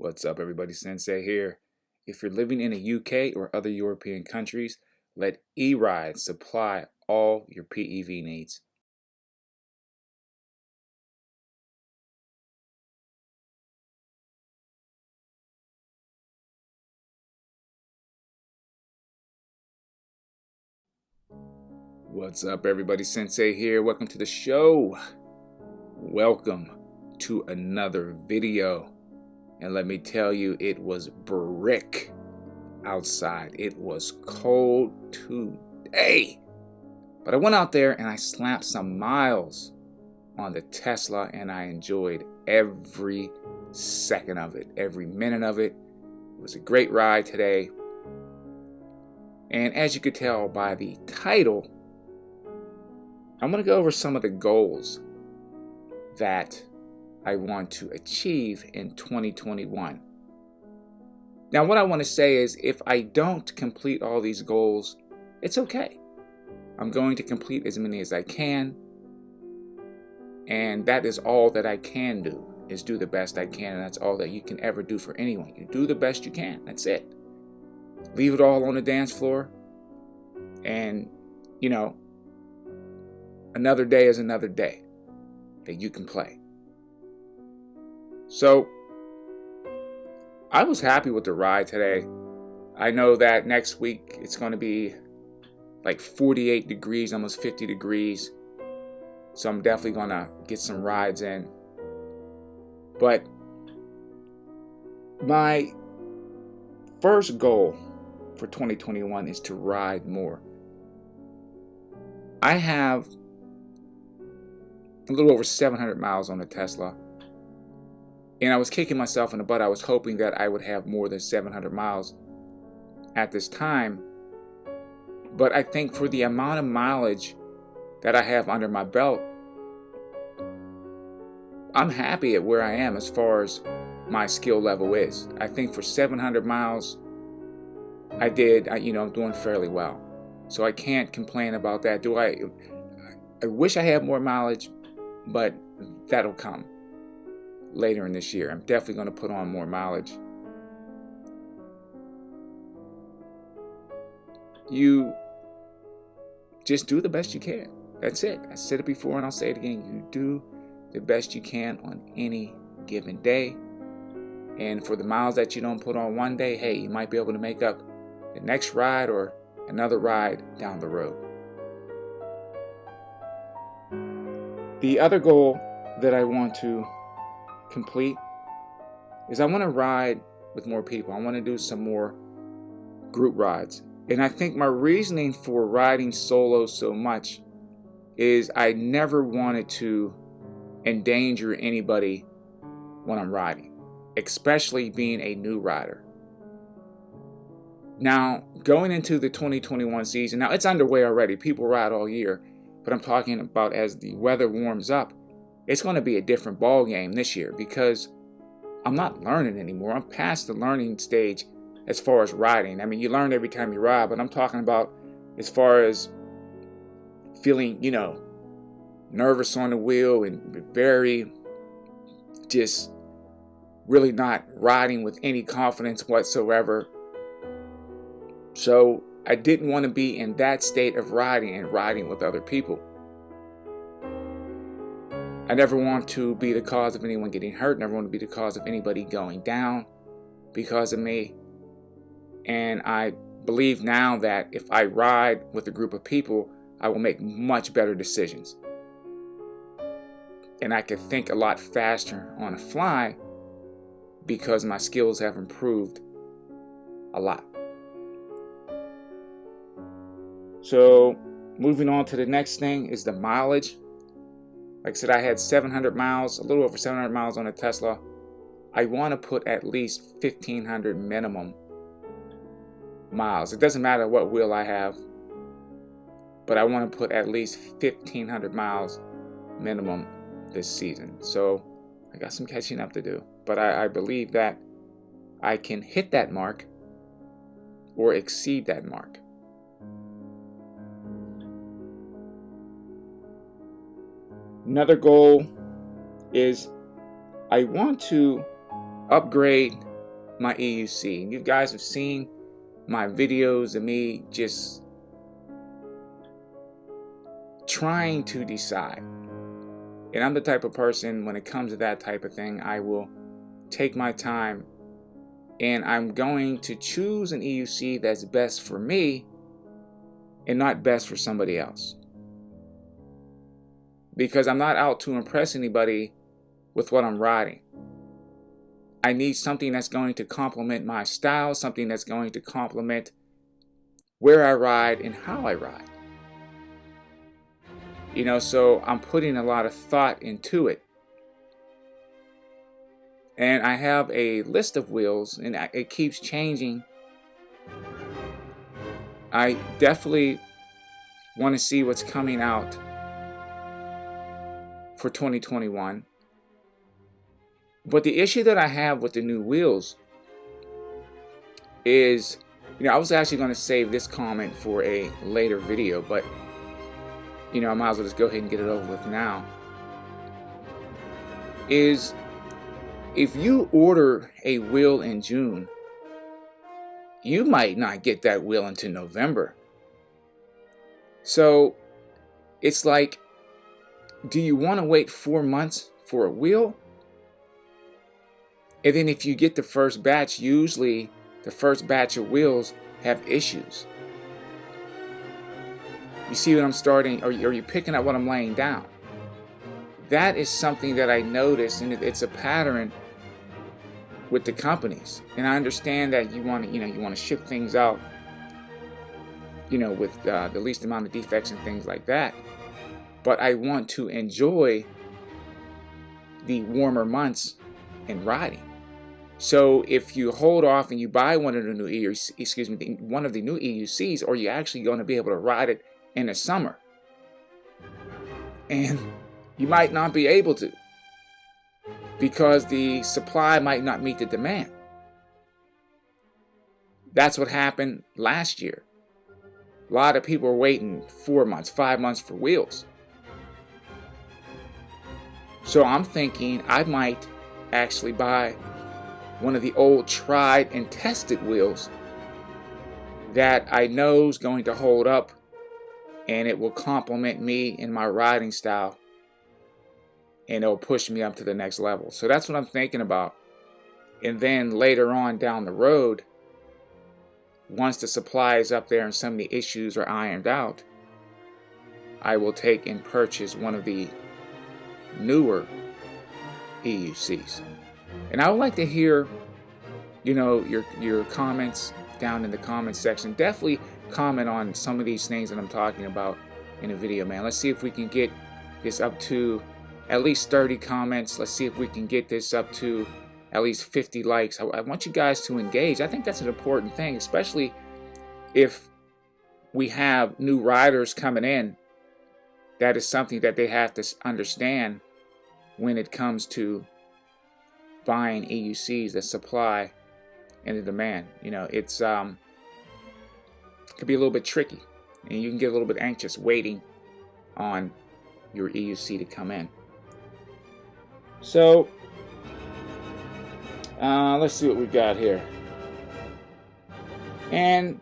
What's up, everybody? Sensei here. If you're living in the UK or other European countries, let eRide supply all your PEV needs. What's up, everybody? Sensei here. Welcome to the show. Welcome to another video. And let me tell you, it was brick outside. It was cold today. But I went out there and I slapped some miles on the Tesla, and I enjoyed every second of it, every minute of it. It was a great ride today. And as you could tell by the title, I'm going to go over some of the goals that I want to achieve in 2021. Now, what I want to say is if I don't complete all these goals, it's okay. I'm going to complete as many as I can. And that is all that I can do, is do the best I can. And that's all that you can ever do for anyone. You do the best you can. That's it. Leave it all on the dance floor. And, another day is another day that you can play. So, I was happy with the ride today. I know that next week it's going to be like 48 degrees, almost 50 degrees. So I'm definitely going to get some rides in. But my first goal for 2021 is to ride more. I have a little over 700 miles on the Tesla. And I was kicking myself in the butt. I was hoping that I would have more than 700 miles at this time. But I think for the amount of mileage that I have under my belt, I'm happy at where I am as far as my skill level is. I think for 700 miles, I'm doing fairly well. So I can't complain about that. I wish I had more mileage, but that'll come later in this year. I'm definitely going to put on more mileage. You just do the best you can. That's it. I said it before and I'll say it again. You do the best you can on any given day. And for the miles that you don't put on one day, hey, you might be able to make up the next ride or another ride down the road. The other goal that I want to complete is I want to ride with more people. I want to do some more group rides. And I think my reasoning for riding solo so much is I never wanted to endanger anybody when I'm riding, especially being a new rider. Now, going into the 2021 season, now it's underway already. People ride all year, but I'm talking about as the weather warms up, it's going to be a different ball game this year because I'm not learning anymore. I'm past the learning stage as far as riding. I mean, you learn every time you ride, but I'm talking about as far as feeling, nervous on the wheel and very just really not riding with any confidence whatsoever. So I didn't want to be in that state of riding and riding with other people. I never want to be the cause of anyone getting hurt. Never want to be the cause of anybody going down because of me. And I believe now that if I ride with a group of people, I will make much better decisions. And I can think a lot faster on the fly because my skills have improved a lot. So moving on to the next thing is the mileage. Like I said, I had 700 miles, a little over 700 miles on a Tesla. I want to put at least 1,500 minimum miles. It doesn't matter what wheel I have, but I want to put at least 1,500 miles minimum this season. So I got some catching up to do, but I believe that I can hit that mark or exceed that mark. Another goal is I want to upgrade my EUC. And you guys have seen my videos of me just trying to decide. And I'm the type of person, when it comes to that type of thing, I will take my time and I'm going to choose an EUC that's best for me and not best for somebody else. Because I'm not out to impress anybody with what I'm riding. I need something that's going to complement my style, something that's going to complement where I ride and how I ride. You know, so I'm putting a lot of thought into it. And I have a list of wheels, and it keeps changing. I definitely want to see what's coming out for 2021. But the issue that I have with the new wheels is, you know, I was actually going to save this comment for a later video, but, you know, I might as well just go ahead and get it over with now. Is if you order a wheel in June, you might not get that wheel until November. So it's like, do you want to wait 4 months for a wheel? And then if you get the first batch, usually the first batch of wheels have issues. You see what I'm starting, or you're picking up what I'm laying down. That is something that I noticed, and it's a pattern with the companies. And I understand that you want to ship things out, you know, with the least amount of defects and things like that. But I want to enjoy the warmer months in riding. So if you hold off and you buy one of the new EUCs, or you're actually going to be able to ride it in the summer, and you might not be able to because the supply might not meet the demand. That's what happened last year. A lot of people were waiting 4 months, 5 months for wheels. So I'm thinking I might actually buy one of the old tried and tested wheels that I know is going to hold up, and it will complement me in my riding style, and it'll push me up to the next level. So that's what I'm thinking about. And then later on down the road, once the supply is up there and some of the issues are ironed out, I will take and purchase one of the newer EUCs. And I would like to hear, you know, your comments down in the comments section. Definitely comment on some of these things that I'm talking about in the video, man. Let's see if we can get this up to at least 30 comments. Let's see if we can get this up to at least 50 likes. I want you guys to engage. I think that's an important thing, especially if we have new riders coming in. That is something that they have to understand when it comes to buying EUCs, the supply and the demand. You know, it's it could be a little bit tricky, and you can get a little bit anxious waiting on your EUC to come in. So let's see what we got here. And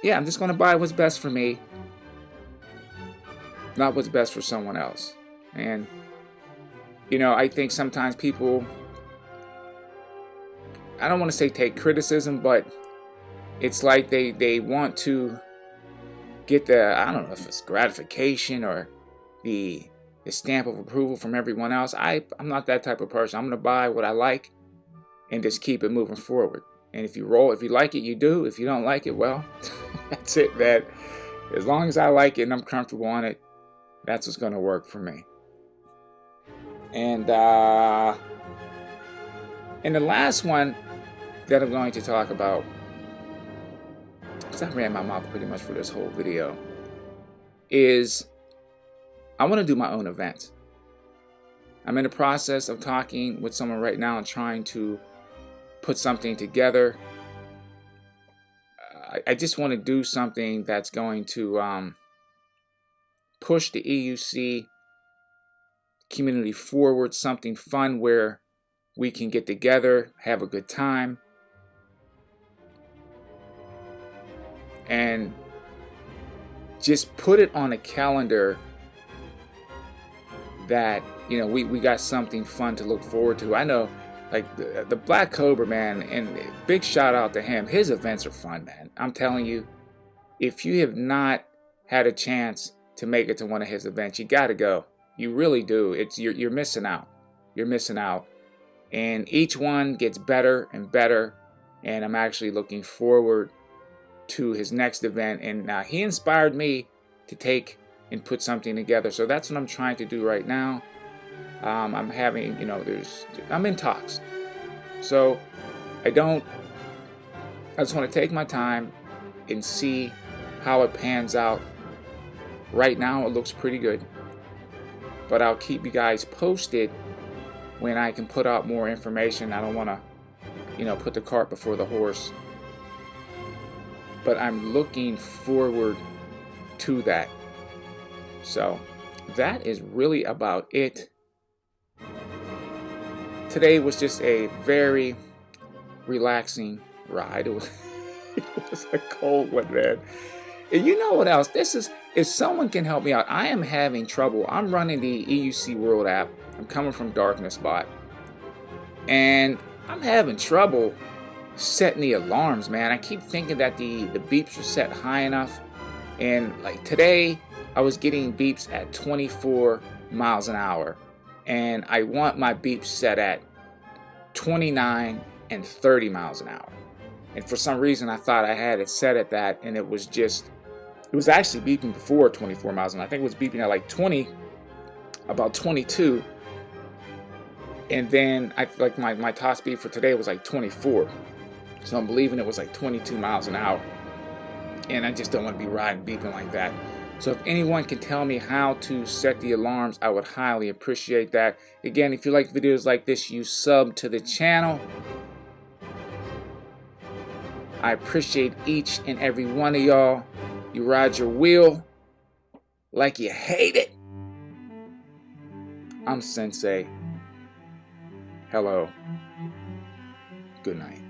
yeah, I'm just going to buy what's best for me, not what's best for someone else. And you know, I think sometimes people, I don't want to say take criticism, but it's like they want to get the, I don't know if it's gratification or the stamp of approval from everyone else. I'm not that type of person. I'm going to buy what I like and just keep it moving forward. And if you like it, you do. If you don't like it, well, that's it, man. As long as I like it and I'm comfortable on it, that's what's going to work for me. And the last one that I'm going to talk about, because I ran my mouth pretty much for this whole video, is I want to do my own event. I'm in the process of talking with someone right now and trying to put something together. I just want to do something that's going to push the EUC community forward, something fun where we can get together, have a good time, and just put it on a calendar that, you know, we got something fun to look forward to. I know, like the Black Cobra, man, and big shout out to him. His events are fun, man. I'm telling you, if you have not had a chance to make it to one of his events, you got to go. You really do. You're missing out. You're missing out. And each one gets better and better. And I'm actually looking forward to his next event. And he inspired me to take and put something together. So that's what I'm trying to do right now. I'm having, you know, I'm in talks. So I just want to take my time and see how it pans out. Right now it looks pretty good, but I'll keep you guys posted when I can put out more information. I don't want to, you know, put the cart before the horse, but I'm looking forward to that. So that is really about it. Today was just a very relaxing ride. It was a cold one, man. And you know what else? If someone can help me out, I am having trouble. I'm running the EUC World app. I'm coming from Darkness Bot. And I'm having trouble setting the alarms, man. I keep thinking that the beeps are set high enough. And like today, I was getting beeps at 24 miles an hour. And I want my beeps set at 29 and 30 miles an hour. And for some reason, I thought I had it set at that, and it was actually beeping before 24 miles an hour. I think it was beeping at like 20, about 22. And then my top speed for today was like 24. So I'm believing it was like 22 miles an hour. And I just don't want to be riding beeping like that. So if anyone can tell me how to set the alarms, I would highly appreciate that. Again, if you like videos like this, you sub to the channel. I appreciate each and every one of y'all. You ride your wheel like you hate it. I'm Sensei. Hello. Good night.